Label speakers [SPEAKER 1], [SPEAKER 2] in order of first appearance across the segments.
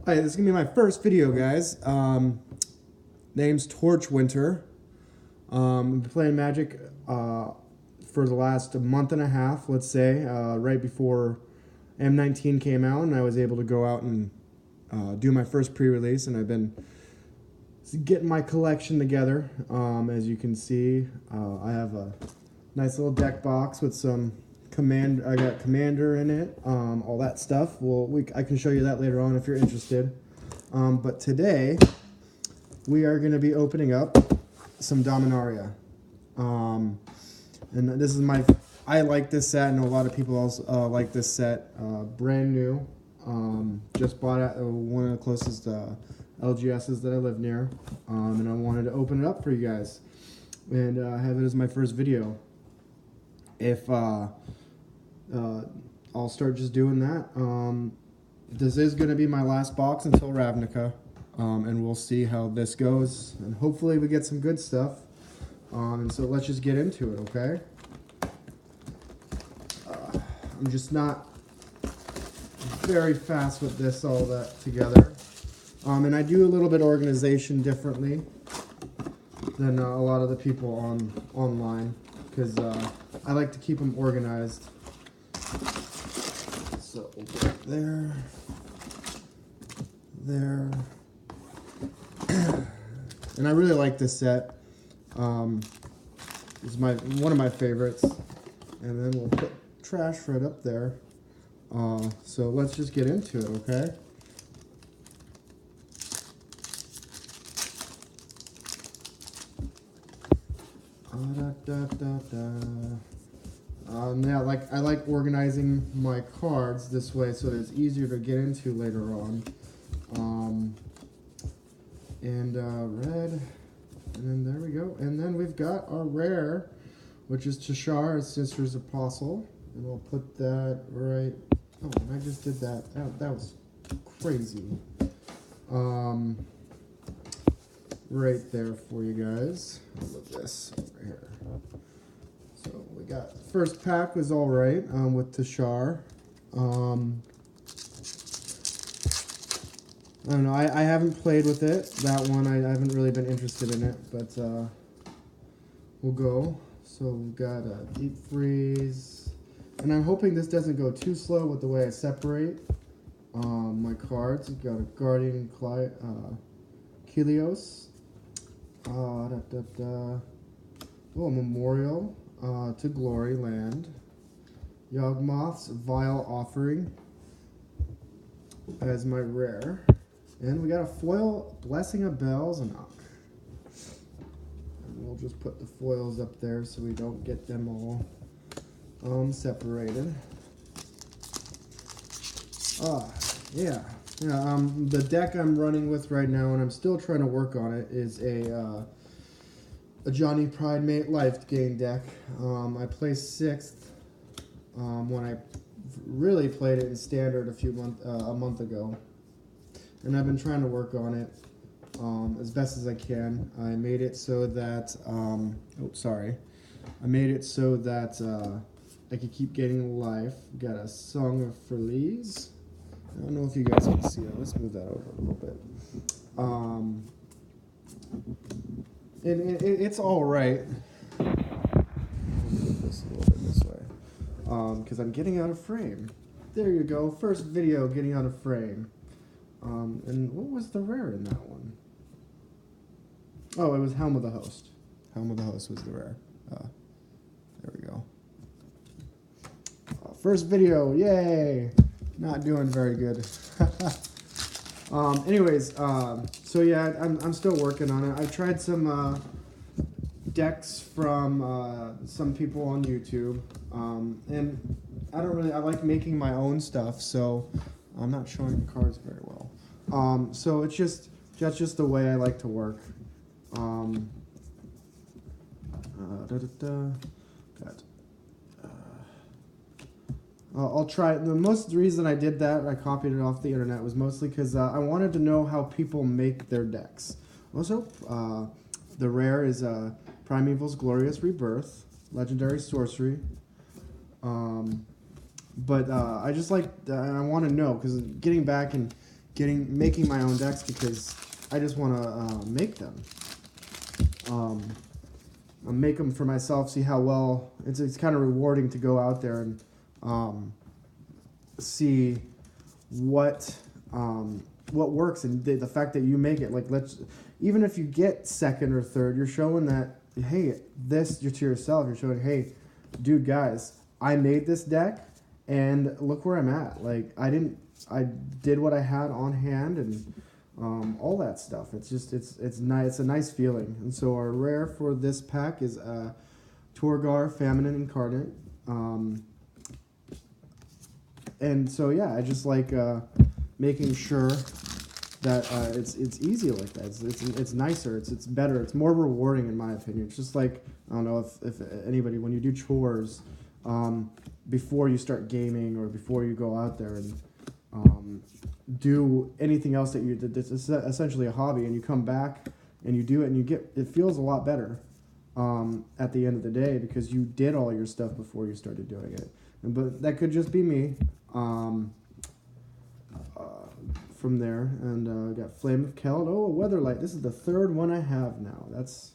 [SPEAKER 1] Hi, this is gonna be my first video, guys. Name's Torchwinter. I've been playing Magic for the last month and a half, let's say, right before M19 came out, and I was able to go out and do my first pre-release, and I've been getting my collection together. As you can see, I have a nice little deck box with some I got Commander in it, all that stuff. I can show you that later on if you're interested. But today we are going to be opening up some Dominaria. And this is I like this set. I know a lot of people also like this set. Brand new. Just bought at one of the closest LGSs that I live near. And I wanted to open it up for you guys and have it as my first video. If I'll start just doing that. This is going to be my last box until Ravnica, and we'll see how this goes, and hopefully we get some good stuff. And so let's just get into it, okay? I'm just not very fast with this all that together. And I do a little bit of organization differently than a lot of the people online, because I like to keep them organized. So we'll put there, and I really like this set. It's one of my favorites. And then we'll put trash right up there. So let's just get into it, okay? Yeah, I like organizing my cards this way so that it's easier to get into later on. Red, and then there we go. And then we've got our rare, which is Tashar, Sister's Apostle, and we'll put that right. Oh, and I just did that. That was crazy. Right there for you guys. I'll put this over here. So we got first pack was all right with Tashar. I don't know. I haven't played with it. That one I haven't really been interested in it, but we'll go. So we've got a Deep Freeze, and I'm hoping this doesn't go too slow with the way I separate my cards. We've got a Guardian Kelios. Oh, Memorial to Glory Land. Yawgmoth's Vile Offering as my rare. And we got a foil Blessing of Belzenog. And we'll just put the foils up there so we don't get them all separated. Yeah. The deck I'm running with right now, and I'm still trying to work on it, is a Johnny Pridemate Life Gain deck. I placed 6th when I really played it in Standard a month ago, and I've been trying to work on it as best as I can. I made it so that I made it so that I could keep getting life. Got a Song of Furlise. I don't know if you guys can see it. Let's move that over a little bit. It's all right. Move this a little bit this way, because I'm getting out of frame. There you go. First video getting out of frame. And what was the rare in that one? Oh, it was Helm of the Host. Helm of the Host was the rare. There we go. First video, yay! Not doing very good. So yeah, I'm still working on it. I tried some decks from some people on YouTube, and I like making my own stuff, so I'm not showing the cards very well. So that's just the way I like to work. I'll try. The reason I did that, I copied it off the internet, was mostly because I wanted to know how people make their decks. Also, the rare is Primeval's Glorious Rebirth, Legendary Sorcery. But I just like, I want to know, because getting back and making my own decks because I just want to make them. I'll make them for myself, see how well it's kind of rewarding to go out there and see what works, and the fact that you make it, like, even if you get second or third, you're showing that, hey, you're to yourself, you're showing, hey, dude, guys, I made this deck and look where I'm at. Like, I did what I had on hand, and all that stuff. It's just it's nice. It's a nice feeling. And so our rare for this pack is Torgar Feminine Incarnate. And so yeah, I just like making sure that it's easy like that. It's nicer. It's better. It's more rewarding in my opinion. It's just like, I don't know if anybody, when you do chores before you start gaming or before you go out there and do anything else that's essentially a hobby, and you come back and you do it and it feels a lot better at the end of the day because you did all your stuff before you started doing it. But that could just be me. From there, and got Flame of Keld. Oh, a Weatherlight. This is the third one I have now. That's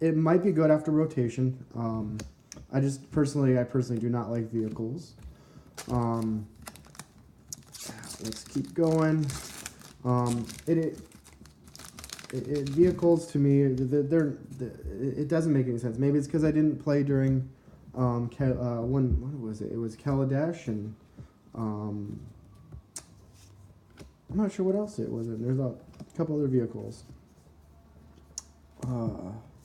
[SPEAKER 1] it might be good after rotation. I personally do not like vehicles. Let's keep going. Vehicles to me, it doesn't make any sense. Maybe it's because I didn't play during what was it? It was Kaladesh, and I'm not sure what else it was. There's a couple other vehicles.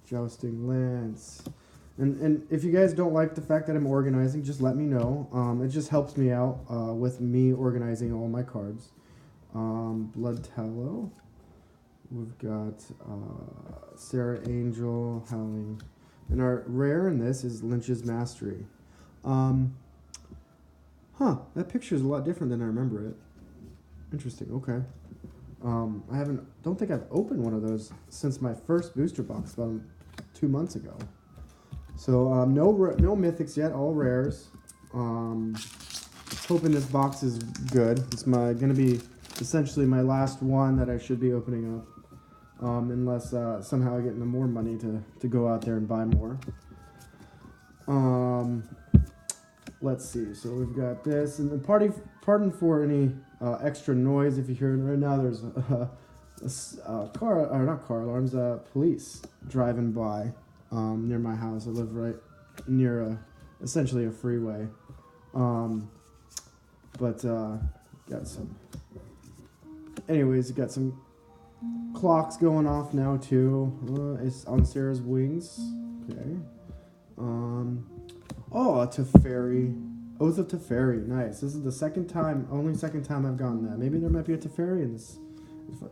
[SPEAKER 1] Jousting Lance. And if you guys don't like the fact that I'm organizing, just let me know. It just helps me out with me organizing all my cards. Blood Tallow. We've got Sarah Angel, Howling. And our rare in this is Lynch's Mastery. That picture is a lot different than I remember it. Interesting, okay. Don't think I've opened one of those since my first booster box about 2 months ago. So no mythics yet, all rares. Hoping this box is good. It's gonna be essentially my last one that I should be opening up. Unless somehow I get into more money to go out there and buy more. Let's see. So we've got this, and then pardon for any extra noise if you hear it right now. There's not car alarms. Police driving by near my house. I live right near essentially a freeway. Got some. Anyways, got some clocks going off now too. It's on Sarah's wings. Okay. A Teferi. Oath of Teferi. Nice. This is the only second time I've gotten that. Maybe there might be a Teferi in this.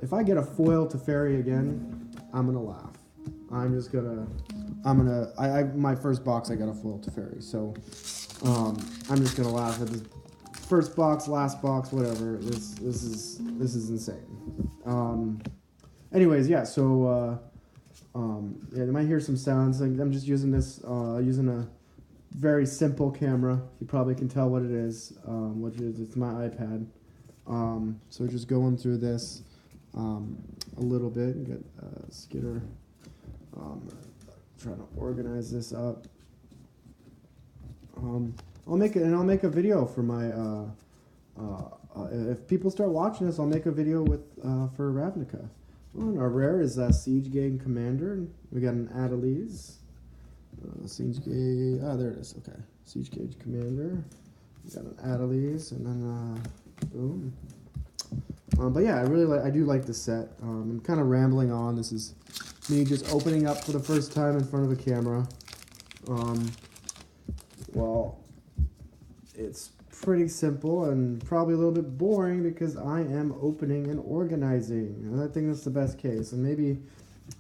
[SPEAKER 1] If I get a foil Teferi again, I'm gonna laugh. My first box I got a foil Teferi, so I'm just gonna laugh at this first box, last box, whatever. This is insane. Anyways, yeah. So you might hear some sounds. I'm just using using a very simple camera. You probably can tell what it is. It's my iPad. So just going through this a little bit. Get Skitter. Trying to organize this up. I'll make a video for my. If people start watching this, I'll make a video for Ravnica. And our rare is Siege Gang Commander. We got an Adeliz. Siege Gauge. There it is. Okay. Siege Gauge Commander. We got an Adeliz, and then boom. But yeah, I do like this set. I'm kind of rambling on. This is me just opening up for the first time in front of a camera. Well, it's pretty simple and probably a little bit boring because I am opening and organizing. And I think that's the best case. And maybe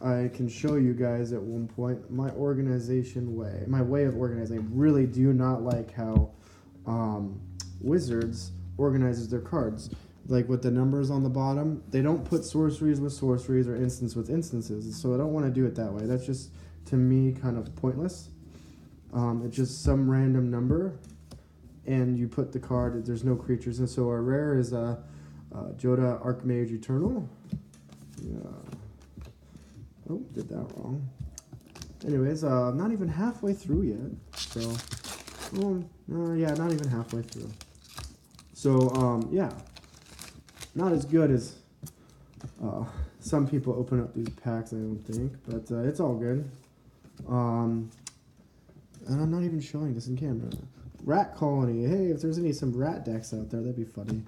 [SPEAKER 1] I can show you guys at one point my way of organizing. I really do not like how Wizards organizes their cards. Like with the numbers on the bottom, they don't put sorceries with sorceries or instants with instances. So I don't want to do it that way. That's just, to me, kind of pointless. It's just some random number. and you put the card. There's no creatures, and so our rare is Joda Archmage Eternal. Yeah. Oh, did that wrong. Anyways, not even halfway through yet. So, yeah, not even halfway through. So, yeah, not as good as some people open up these packs, I don't think, but it's all good. And I'm not even showing this in camera. Rat Colony. Hey, if there's some rat decks out there, that'd be funny.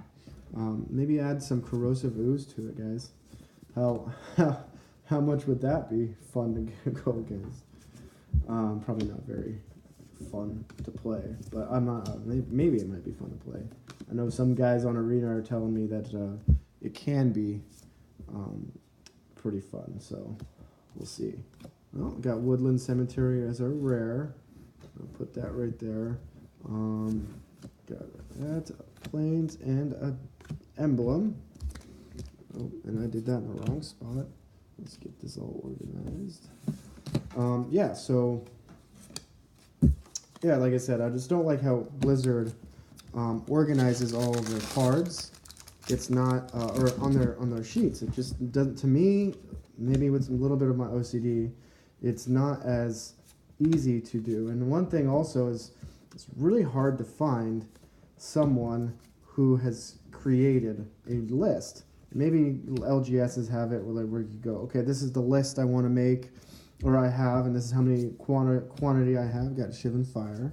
[SPEAKER 1] Maybe add some corrosive ooze to it, guys. How much would that be fun to go against? Probably not very fun to play, but I'm not. Maybe it might be fun to play. I know some guys on Arena are telling me that it can be pretty fun, so we'll see. Well, got Woodland Cemetery as our rare. I'll put that right there. Got that, planes, and a emblem. Oh, and I did that in the wrong spot. Let's get this all organized. Yeah, so, yeah, like I said, I just don't like how Blizzard organizes all of their cards. It's not, or on their sheets. It just doesn't, to me, maybe with a little bit of my OCD, it's not as easy to do. And one thing also is it's really hard to find someone who has created a list. Maybe LGSs have it where you go, okay, this is the list I want to make, or I have, and this is how many quantity I have. Got Shivan Fire.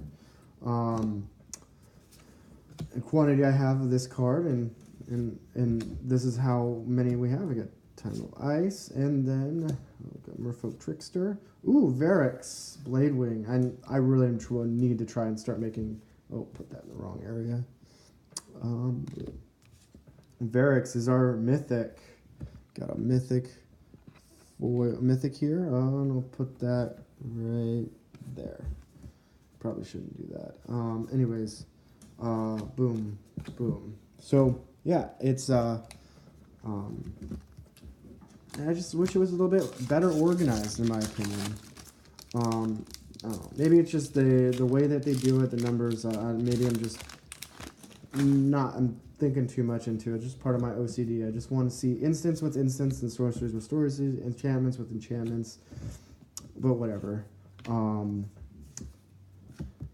[SPEAKER 1] And quantity I have of this card, and this is how many we have. I got Time of Ice, and then got Merfolk Trickster. Ooh, Varix, Bladewing. And I really need to try and start making. Oh, put that in the wrong area. Varix is our mythic. Got a mythic here. And I'll put that right there. Probably shouldn't do that. Anyways, boom, boom. So yeah, it's I just wish it was a little bit better organized, in my opinion. I don't know. Maybe it's just the way that they do it, the numbers. Maybe I'm thinking too much into it. Just part of my OCD. I just want to see instants with instants and sorceries with sorceries, enchantments with enchantments. But whatever.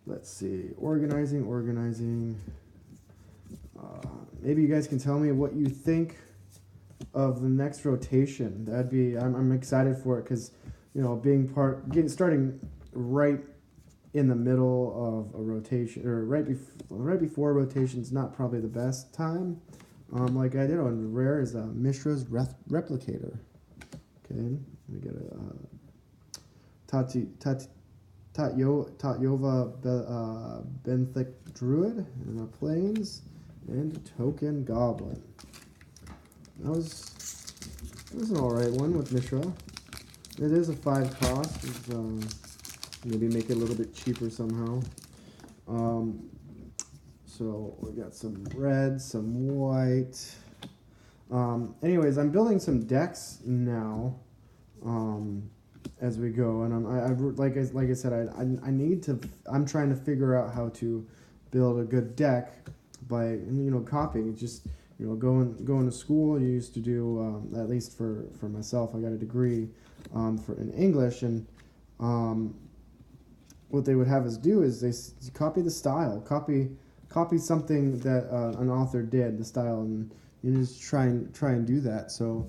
[SPEAKER 1] Let's see. Organizing. Maybe you guys can tell me what you think of the next rotation. That'd be. I'm excited for it because, starting right in the middle of a rotation, or right before a rotation is not probably the best time. Like I did on rare is Mishra's Replicator. Okay, we got a Tatyova Benthic Druid and a Plains and Token Goblin. That was an alright one with Mishra. It is a 5 cost. Maybe make it a little bit cheaper somehow. So we got some red, some white. Anyways, I'm building some decks now as we go, and like I said, I'm trying to figure out how to build a good deck by copying. Just going to school. You used to do at least for myself. I got a degree in English, and what they would have us do is they copy the style, copy something that an author did, the style, and you just try and do that. So,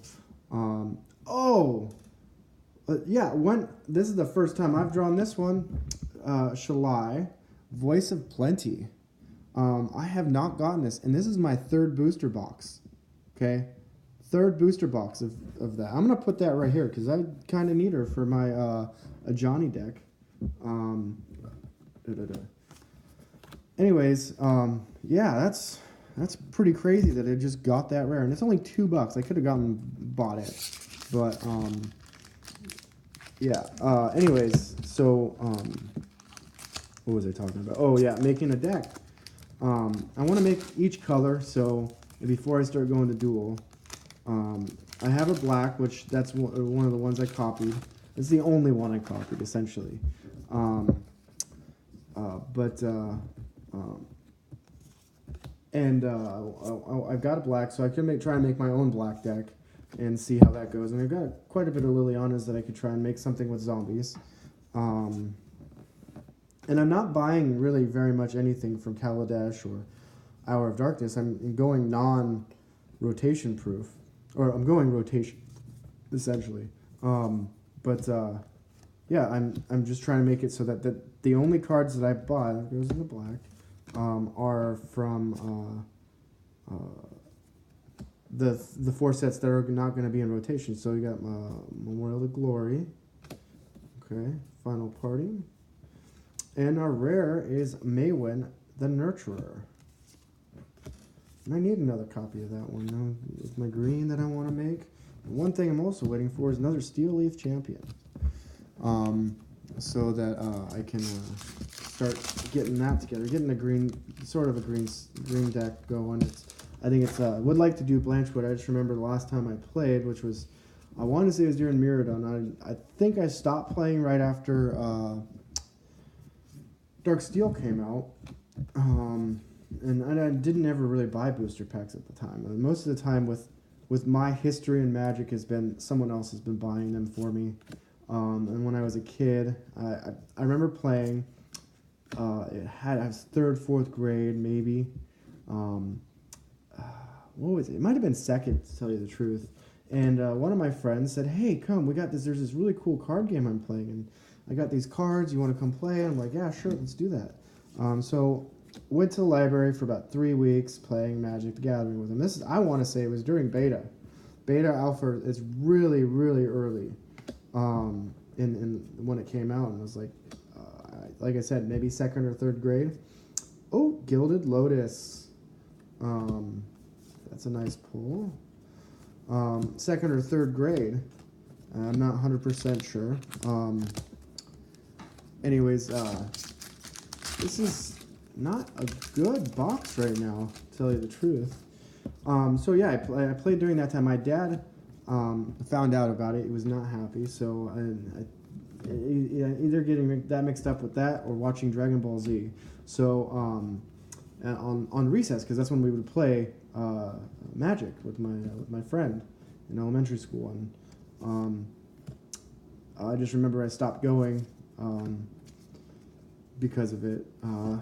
[SPEAKER 1] this is the first time I've drawn this one, Shalai, Voice of Plenty. I have not gotten this, and this is my 3rd booster box. Okay, 3rd booster box of that. I'm gonna put that right here because I kind of need her for my a Johnny deck. Anyways, yeah, that's pretty crazy that it just got that rare, and it's only $2. I could have bought it, but yeah. Anyways, so what was I talking about? Oh yeah, making a deck. I want to make each color, so before I start going to duel, I have a black, which that's one of the ones I copied. It's the only one I copied, essentially. And I've got a black, so I can try and make my own black deck and see how that goes. And I've got quite a bit of Lilianas that I could try and make something with zombies. And I'm not buying really very much anything from Kaladesh or Hour of Darkness. I'm going non-rotation proof, or I'm going rotation, essentially. Yeah, I'm just trying to make it so that the only cards that I buy, that goes in the black, are from the four sets that are not going to be in rotation. So you got Memorial to Glory, okay, Final Party, and our rare is Maywin the Nurturer. And I need another copy of that one. With my green that I want to make. And one thing I'm also waiting for is another Steel Leaf Champion. So that I can start getting that together, getting a green deck going. I think it's would like to do Blanchwood. I just remember the last time I played, which was I want to say it was during Mirrodon. I think I stopped playing right after Dark Steel came out, and I didn't ever really buy booster packs at the time. And most of the time with my history in Magic has been someone else has been buying them for me. And when I was a kid, I remember playing. I was third, fourth grade, maybe. What was it? It might have been second, to tell you the truth. And one of my friends said, "Hey, come, we got this. There's this really cool card game I'm playing, and I got these cards. You want to come play?" And I'm like, "Yeah, sure, let's do that." So went to the library for about 3 weeks playing Magic the Gathering with him. I want to say it was during beta. Beta alpha is really, really early. In when it came out, and it was like I said, maybe second or third grade. Oh, Gilded Lotus. That's a nice pull. Second or third grade. I'm not 100% sure. Anyways, this is not a good box right now, to tell you the truth. So yeah, I played during that time. My dad found out about it. He was not happy, so I either getting that mixed up with that or watching Dragon Ball Z. So on recess, because that's when we would play Magic with my friend in elementary school, and I just remember I stopped going because of it.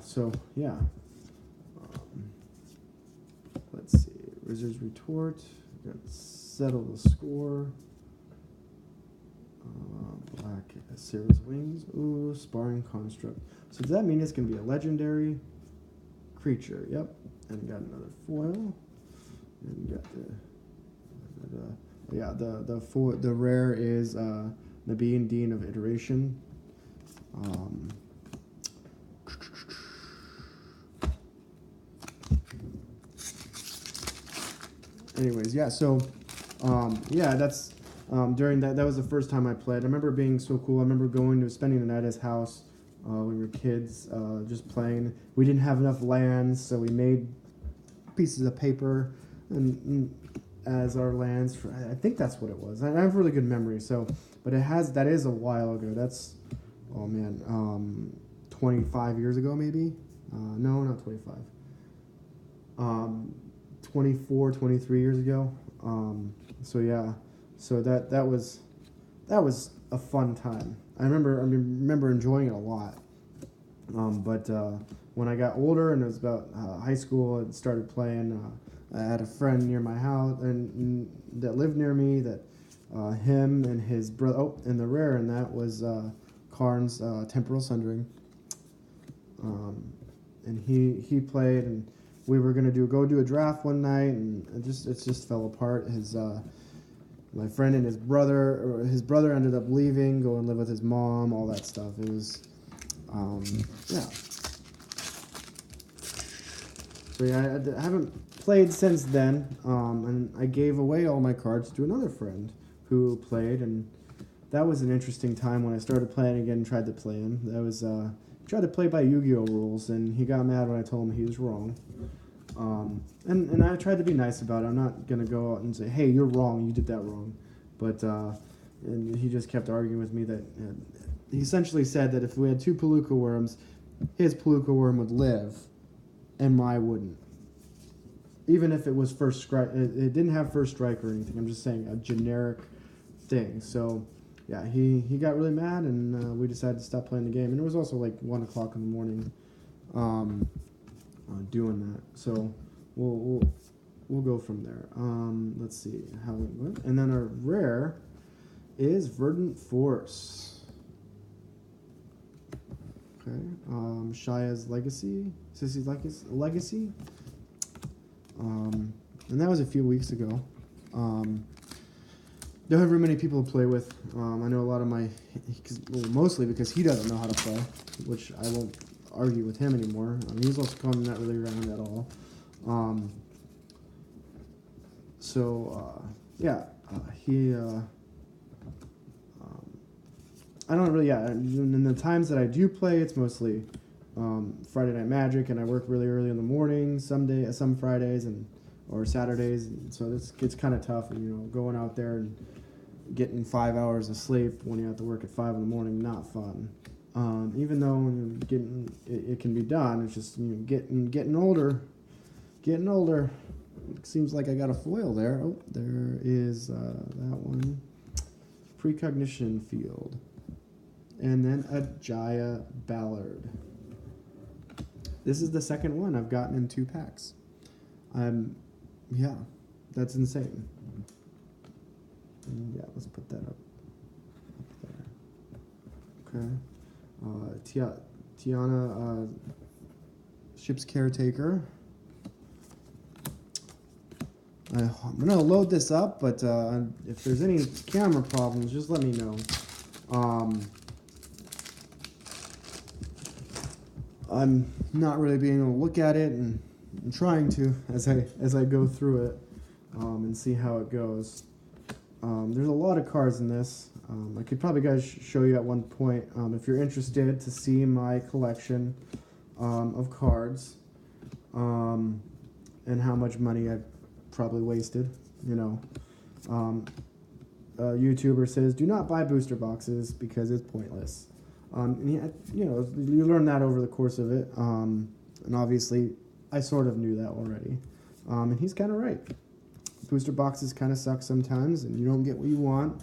[SPEAKER 1] So yeah, let's see. Wizard's Retort. Got Settle the Score. Black Sarah's Wings. Ooh, Sparring Construct. So does that mean it's going to be a legendary creature? Yep. And got another foil. And you got the rare is Nabeen Dean of Iteration. Anyways, yeah. So yeah, that's. During that was the first time I played. I remember it being so cool. I remember spending the night at his house when we were kids, just playing. We didn't have enough lands, so we made pieces of paper and as our lands. I think that's what it was. I have really good memory. So, but that is a while ago. That's 25 years ago maybe. No, not 25. 24, 23 years ago. So yeah. So that was a fun time. I remember enjoying it a lot. But when I got older and it was about high school and started playing, I had a friend near my house and that lived near me. That him and his brother. Oh, and the rare in that was Karn's Temporal Sundering. And he played, and we were gonna go do a draft one night, and it just fell apart. My friend and his brother ended up leaving, go and live with his mom, all that stuff. It was, yeah. So yeah, I haven't played since then, and I gave away all my cards to another friend who played, and that was an interesting time when I started playing again and tried to play him. That was, tried to play by Yu-Gi-Oh rules, and he got mad when I told him he was wrong. And I tried to be nice about it. I'm not going to go out and say, "Hey, you're wrong. You did that wrong." But and he just kept arguing with me that he essentially said that if we had two Palooka worms, his Palooka worm would live and mine wouldn't. even if it was first strike, it didn't have first strike or anything. I'm just saying a generic thing. So yeah, he got really mad, and we decided to stop playing the game. And it was also like 1 o'clock in the morning, doing that. So we'll go from there. Let's see how it went. And then our rare is Verdant Force. Okay. Shia's Legacy. Sissy's Legacy. And that was a few weeks ago. Don't have very many people to play with. I know a lot of mostly because he doesn't know how to play, which I won't argue with him anymore. He's also coming not really around at all. I don't really, in the times that I do play, it's mostly Friday Night Magic, and I work really early in the morning, some Fridays or Saturdays, and so it's kind of tough, and going out there and getting 5 hours of sleep when you have to work at 5 in the morning, not fun. Even though it can be done, it's just getting older. It seems like I got a foil there. Oh, there is that one. Precognition Field. And then a Jaya Ballard. This is the second one I've gotten in 2 packs. Yeah, that's insane. And yeah, let's put that up there. Okay. Tiana, Ship's Caretaker. I'm going to load this up, but if there's any camera problems, just let me know. I'm not really being able to look at it, and I'm trying to as I go through it and see how it goes. There's a lot of cards in this. I could probably show you at one point if you're interested to see my collection of cards and how much money I've probably wasted. A YouTuber says, do not buy booster boxes because it's pointless. You learn that over the course of it, and obviously I sort of knew that already, and he's kind of right. Booster boxes kind of suck sometimes, and you don't get what you want.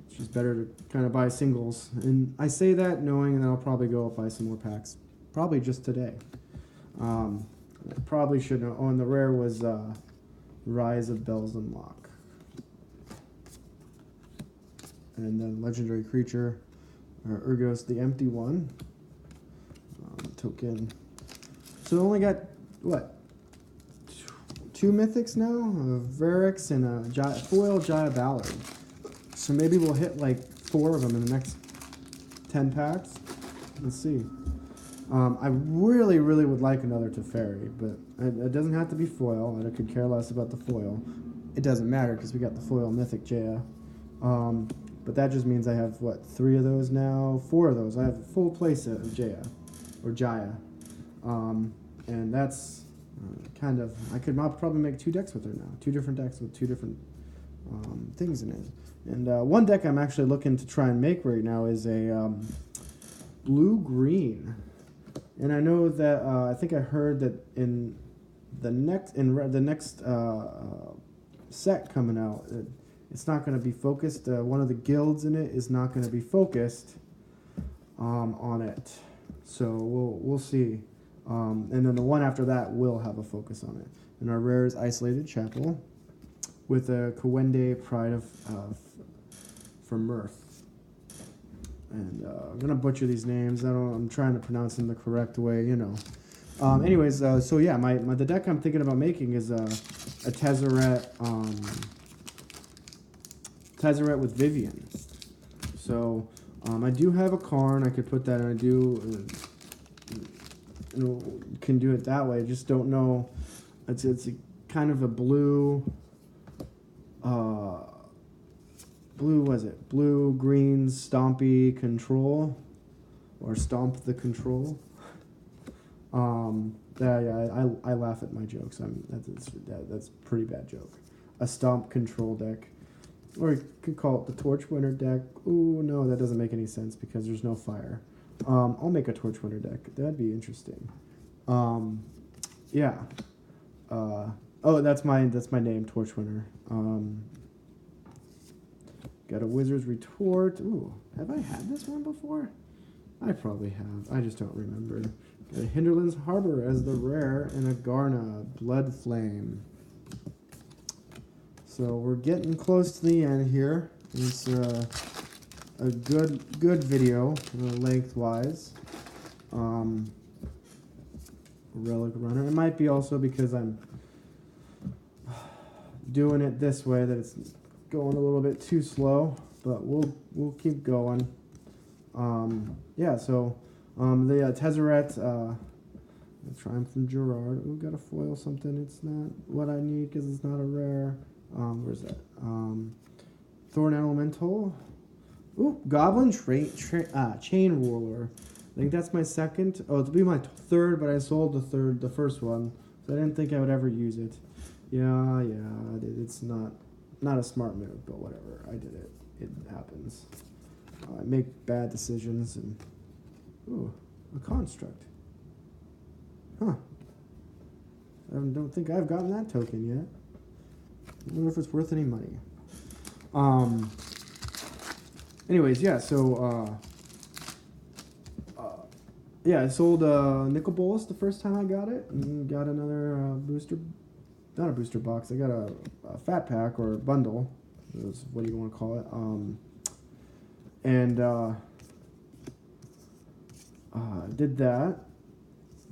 [SPEAKER 1] It's just better to kind of buy singles, and I say that knowing that I'll probably go buy some more packs, probably just today. I probably shouldn't have. Oh, and the rare was Rise of Bells and Lock, and then Legendary Creature. Urgos, the Empty One. Token. So only got, what? 2 mythics now? A Varix and a foil Jaya Ballard. So maybe we'll hit like 4 of them in the next 10 packs. Let's see. I really, really would like another Teferi, but it doesn't have to be foil. I could care less about the foil. It doesn't matter because we got the foil mythic Jaya. But that just means I have, 3 of those now? 4 of those. I have a full playset of Jaya. And that's kind of... I'll probably make 2 decks with her now. 2 different decks with 2 different things in it. And one deck I'm actually looking to try and make right now is a blue-green. And I know that... I think I heard that in the next set coming out... it's not going to be focused. One of the guilds in it is not going to be focused on it. So we'll see. And then the one after that will have a focus on it. And our rare is Isolated Chapel with a Kawende Pride for Mirth. And I'm going to butcher these names. I'm trying to pronounce them the correct way, Anyways, so yeah, the deck I'm thinking about making is a Tezzeret... Tezzeret with Vivian. So I do have a Karn. I could put that, and I do can do it that way. I just don't know. It's a kind of a blue. Blue green stompy control, or stomp the control. I laugh at my jokes. That's a pretty bad joke. A stomp control deck. Or you could call it the Torchwinter deck. Ooh, no, that doesn't make any sense because there's no fire. I'll make a Torchwinter deck. That'd be interesting. Oh, that's my name, Torchwinter. Got a Wizard's Retort. Ooh, have I had this one before? I probably have. I just don't remember. Got a Hinterland's Harbor as the rare, and a Garna Blood Flame. So we're getting close to the end here. It's a good video, lengthwise. Relic Runner. It might be also because I'm doing it this way that it's going a little bit too slow, but we'll keep going. Yeah, so the Tezzeret, Triumph from Gerard. Ooh, got a foil something. It's not what I need because it's not a rare. Where's that? Thorn Elemental. Ooh, Goblin Chain Ruler. I think that's my second. Oh, it'll be my third, but I sold the first one, so I didn't think I would ever use it. Yeah, it's not a smart move, but whatever. I did it. It happens. I make bad decisions, and ooh, a construct. Huh. I don't think I've gotten that token yet. I wonder if it's worth any money. Anyways, yeah. So yeah, I sold Nicol Bolas the first time I got it, and got another booster. Not a booster box. I got a fat pack or a bundle. Is what do you want to call it? Did that.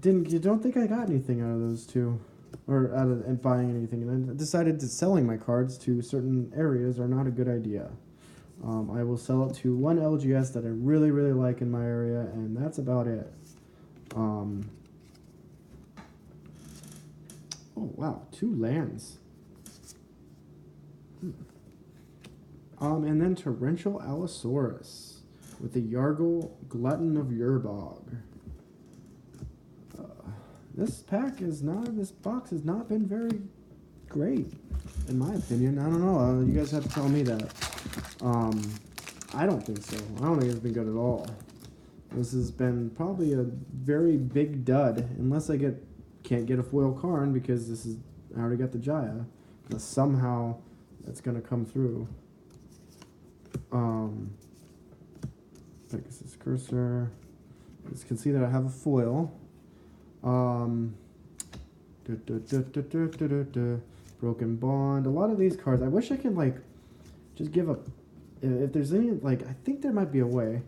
[SPEAKER 1] Don't think I got anything out of those two, or out of buying anything. And I decided that selling my cards to certain areas are not a good idea. I will sell it to one LGS that I really like in my area, and that's about it. Oh wow, 2 lands. And then Torrential Allosaurus with the Yargle Glutton of Urbog. This box has not been very great, in my opinion. I don't know. You guys have to tell me that. I don't think so. I don't think it's been good at all. This has been probably a very big dud, unless I can't get a foil Karn, because I already got the Jaya. But somehow that's gonna come through. Pegasus Cursor. You guys can see that I have a foil. Broken Bond. A lot of these cards, I wish I could just give up. If there's any, I think there might be a way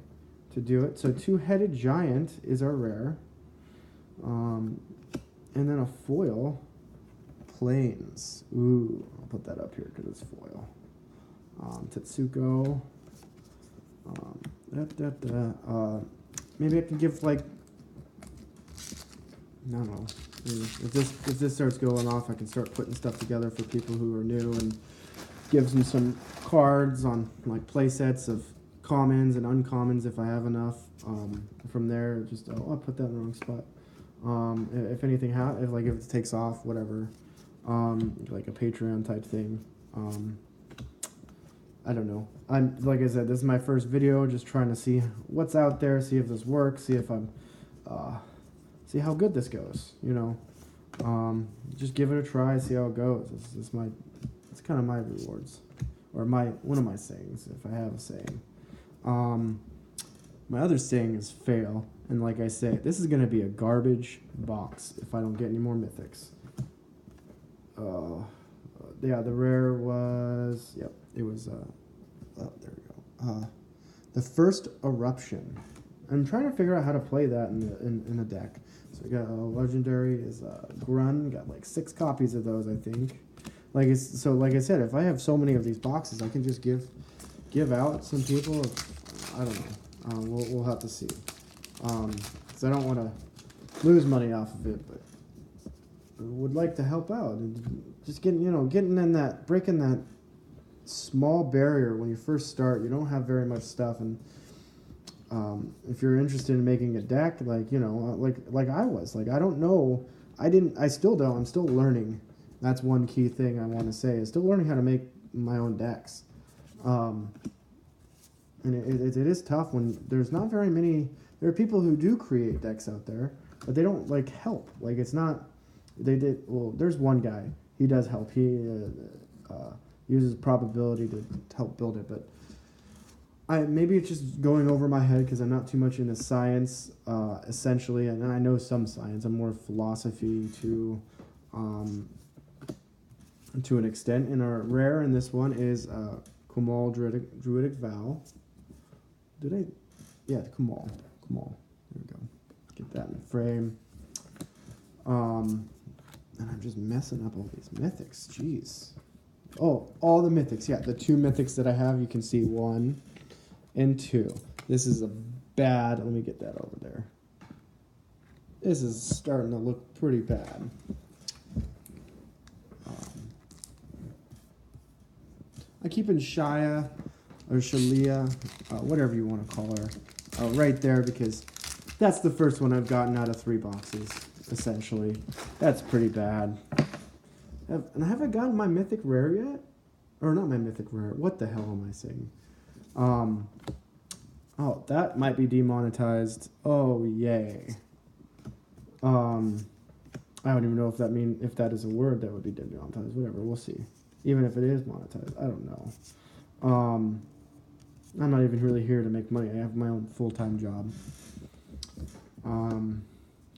[SPEAKER 1] to do it. So 2-headed Giant is our rare. And then a foil. Plains. Ooh, I'll put that up here because it's foil. Tetsuko. Maybe I can give I don't know. If this starts going off, I can start putting stuff together for people who are new and gives them some cards on play sets of commons and uncommons if I have enough. From there, I'll put that in the wrong spot. If anything if it takes off, whatever, like a Patreon type thing. I don't know. Like I said, this is my first video, just trying to see what's out there, see if this works, see if see how good this goes. Just give it a try, see how it goes. It's kind of my rewards, or one of my sayings, if I have a saying. My other saying is fail, and like I say, this is gonna be a garbage box if I don't get any more mythics. Yeah, the rare was, yep, it was, oh, there we go. The First Eruption. I'm trying to figure out how to play that in the deck. So we got a legendary is Grun. Got 6 copies of those, I think. Like I said, if I have so many of these boxes, I can just give out some people. I don't know. We'll have to see. Because I don't want to lose money off of it, but I would like to help out and just getting in that, breaking that small barrier when you first start. You don't have very much stuff, and if you're interested in making a deck, like I was, I don't know, I still don't, I'm still learning. That's one key thing I want to say, is still learning how to make my own decks. And it is tough when there's not very many. There are people who do create decks out there, but they don't help. It's not, they did, well, there's one guy, he does help. He uses probability to help build it, but maybe it's just going over my head because I'm not too much into science, essentially, and I know some science. I'm more philosophy to an extent. And our rare in this one is Kumal Druidic Vow. Yeah, Kumal. There we go. Get that in the frame. And I'm just messing up all these mythics. Jeez. Oh, all the mythics. Yeah, the 2 mythics that I have, you can see 1 and 2. This is a bad. Let me get that over there. This is starting to look pretty bad. I keep in Shia or Shalia, whatever you want to call her, right there because that's the first one I've gotten out of 3 boxes, essentially. That's pretty bad. And have I gotten my mythic rare yet? Or not my mythic rare. What the hell am I saying? Oh, that might be demonetized. Oh, yay. I don't even know if that is a word that would be demonetized. Whatever, we'll see. Even if it is monetized, I don't know. I'm not even really here to make money. I have my own full-time job.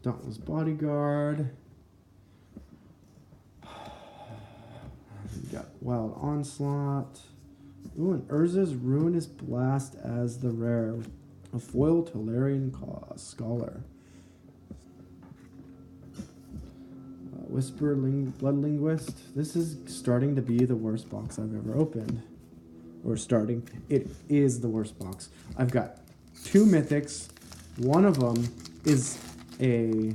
[SPEAKER 1] Dauntless Bodyguard. We got Wild Onslaught. Ooh, and Urza's Ruinous Blast as the rare. A foil Tolarian Scholar. Whisper Blood Linguist. This is starting to be the worst box I've ever opened. Or starting. It is the worst box. I've got 2 mythics. One of them is a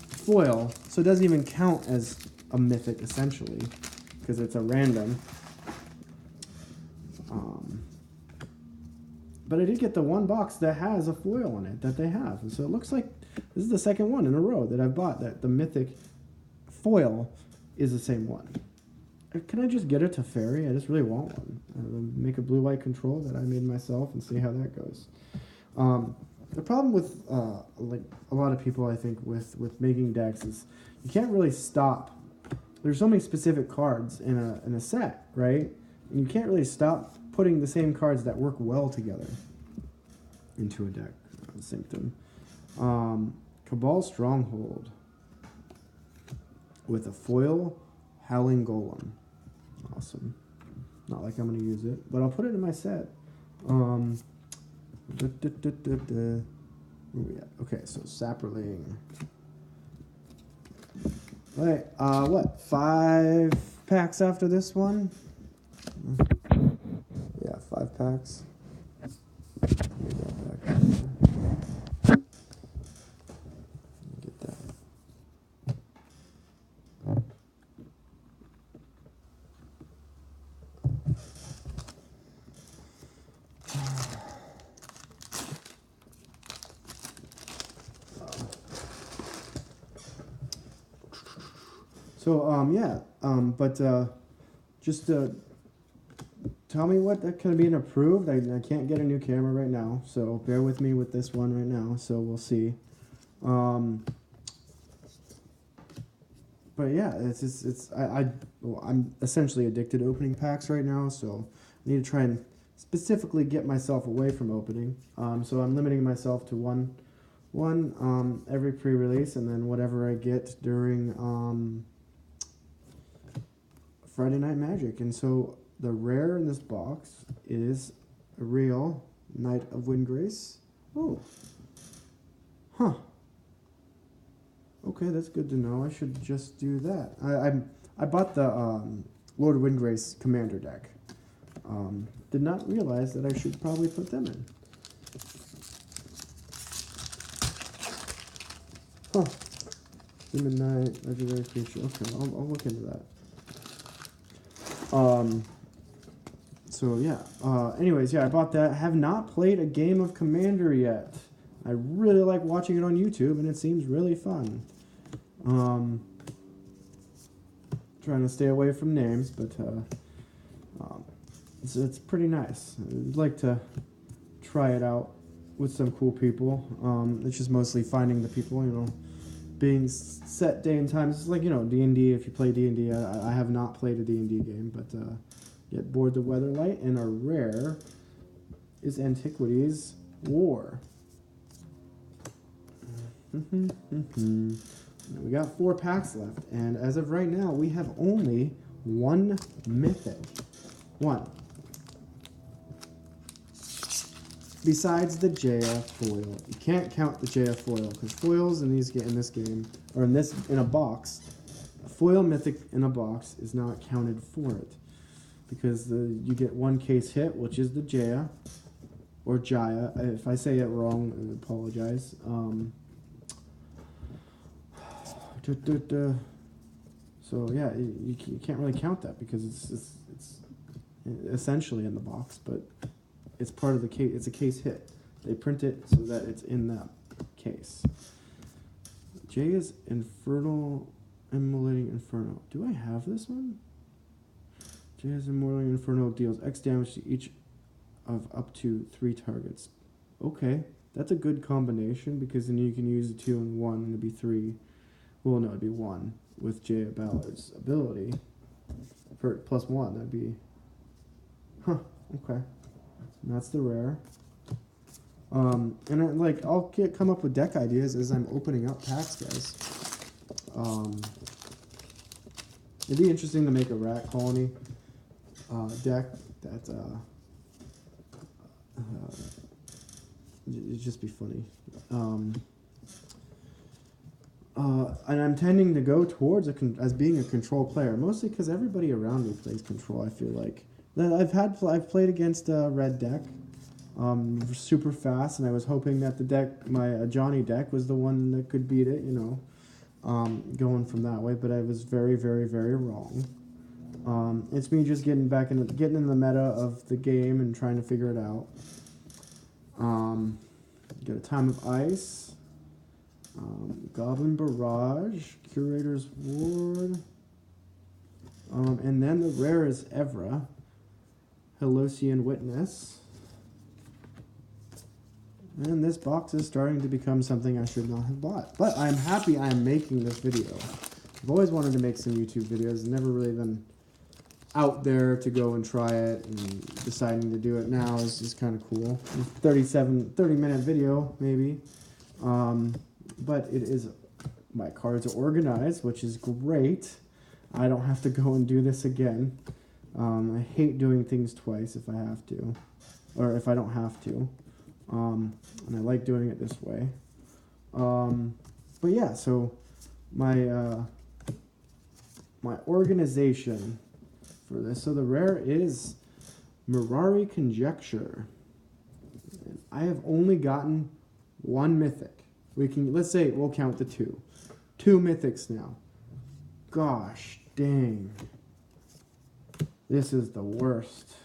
[SPEAKER 1] foil, so it doesn't even count as a mythic, essentially, because it's a random. But I did get the 1 box that has a foil in it that they have. And so it looks like this is the second one in a row that I've bought that the mythic foil is the same one. Can I just get a Teferi? I just really want one. Make a blue-white control that I made myself and see how that goes. The problem with like a lot of people, I think, with making decks is you can't really stop. There's so many specific cards in a set, right? And you can't really stop putting the same cards that work well together into a deck. Sync them. Cabal Stronghold with a foil Howling Golem. Awesome. Not like I'm going to use it, but I'll put it in my set. Where we at? Okay, so Saproling. Right, what? 5 packs after this one? Yeah, 5 packs. Get that. So, yeah, but just tell me what that could be approved. I can't get a new camera right now, so bear with me with this one right now, so we'll see. But yeah, I'm essentially addicted to opening packs right now, so I need to try and specifically get myself away from opening. So I'm limiting myself to one every pre-release, and then whatever I get during Friday Night Magic. And so the rare in this box is a real Knight of Windgrace. Oh. Huh. Okay, that's good to know. I should just do that. I bought the Lord Windgrace Commander deck. Did not realize that I should probably put them in. Huh. Human Knight, legendary creature. Okay, I'll look into that. So yeah. Anyways, yeah, I bought that. Have not played a game of Commander yet. I really like watching it on YouTube, and it seems really fun. Trying to stay away from names, but it's pretty nice. I'd like to try it out with some cool people. It's just mostly finding the people, you know, being set day and time. It's like, you know, D&D. If you play D&D, I have not played a D&D game, but get bored the Weatherlight, and our rare is Antiquities War. We got 4 packs left, and as of right now, we have only 1 mythic. 1. Besides the Jaya foil. You can't count the Jaya foil, because foils in this game, or in a box, a foil mythic in a box is not counted for it. Because you get 1 case hit, which is the Jaya, or Jaya. If I say it wrong, I apologize. So yeah, you can't really count that because it's essentially in the box, but it's part of the case. It's a case hit. They print it so that it's in that case. Jaya's Infernal, Immolating Inferno. Do I have this one? Jaya's Immolating Inferno deals X damage to each of up to 3 targets. Okay, that's a good combination because then you can use the 2 and 1 and it'd be 3. Well, no, it'd be 1 with Jaya Ballard's ability. For +1, that'd be... Huh, okay. And that's the rare. And I'll come up with deck ideas as I'm opening up packs, guys. It'd be interesting to make a rat colony deck that it'd just be funny. And I'm tending to go towards as being a control player, mostly because everybody around me plays control. I feel like I've played against a red deck, super fast, and I was hoping that the deck, my Johnny deck, was the one that could beat it. You know, going from that way, but I was very, very, very wrong. It's me just getting in the meta of the game and trying to figure it out. Get a Time of Ice. Goblin Barrage, Curator's Ward, and then the rare is Evra, Halosian Witness, and this box is starting to become something I should not have bought, but I'm happy I'm making this video. I've always wanted to make some YouTube videos, never really been out there to go and try it, and deciding to do it now is just kind of cool. 30-minute video, maybe. But it is, my cards are organized, which is great. I don't have to go and do this again. I hate doing things twice if I have to, or if I don't have to. And I like doing it this way. But yeah, so my my organization for this. So the rare is Mirari Conjecture. And I have only gotten 1 mythic. Let's say we'll count the 2. 2 mythics now. Gosh dang. This is the worst.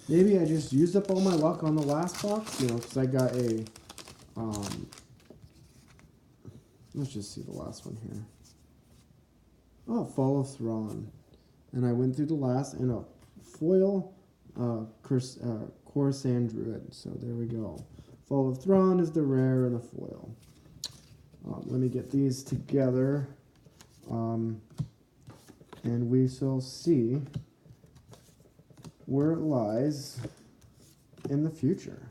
[SPEAKER 1] Maybe I just used up all my luck on the last box, you know, because I got a, let's just see the last one here. Oh, Fall of Thrawn. And I went through the last, and a foil Coruscant Druid. So there we go. Fall of Thrawn is the rare and a foil. Let me get these together, and we shall see where it lies in the future.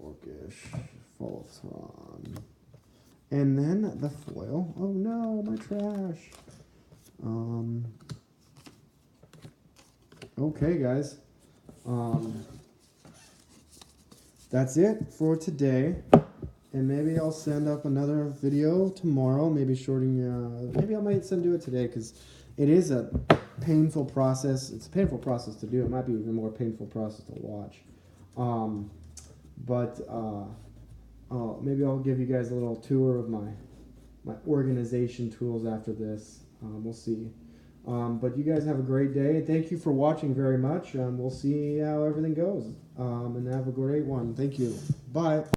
[SPEAKER 1] Orcish, Fall of Thrawn. And then the foil. Oh no, my trash. Okay, guys. That's it for today, and maybe I'll send up another video tomorrow, maybe maybe I might do it today, because it is a painful process. It's a painful process to do. It might be even more painful process to watch. Maybe I'll give you guys a little tour of my organization tools after this. We'll see. But you guys have a great day. Thank you for watching very much. We'll see how everything goes. And have a great one. Thank you. Bye.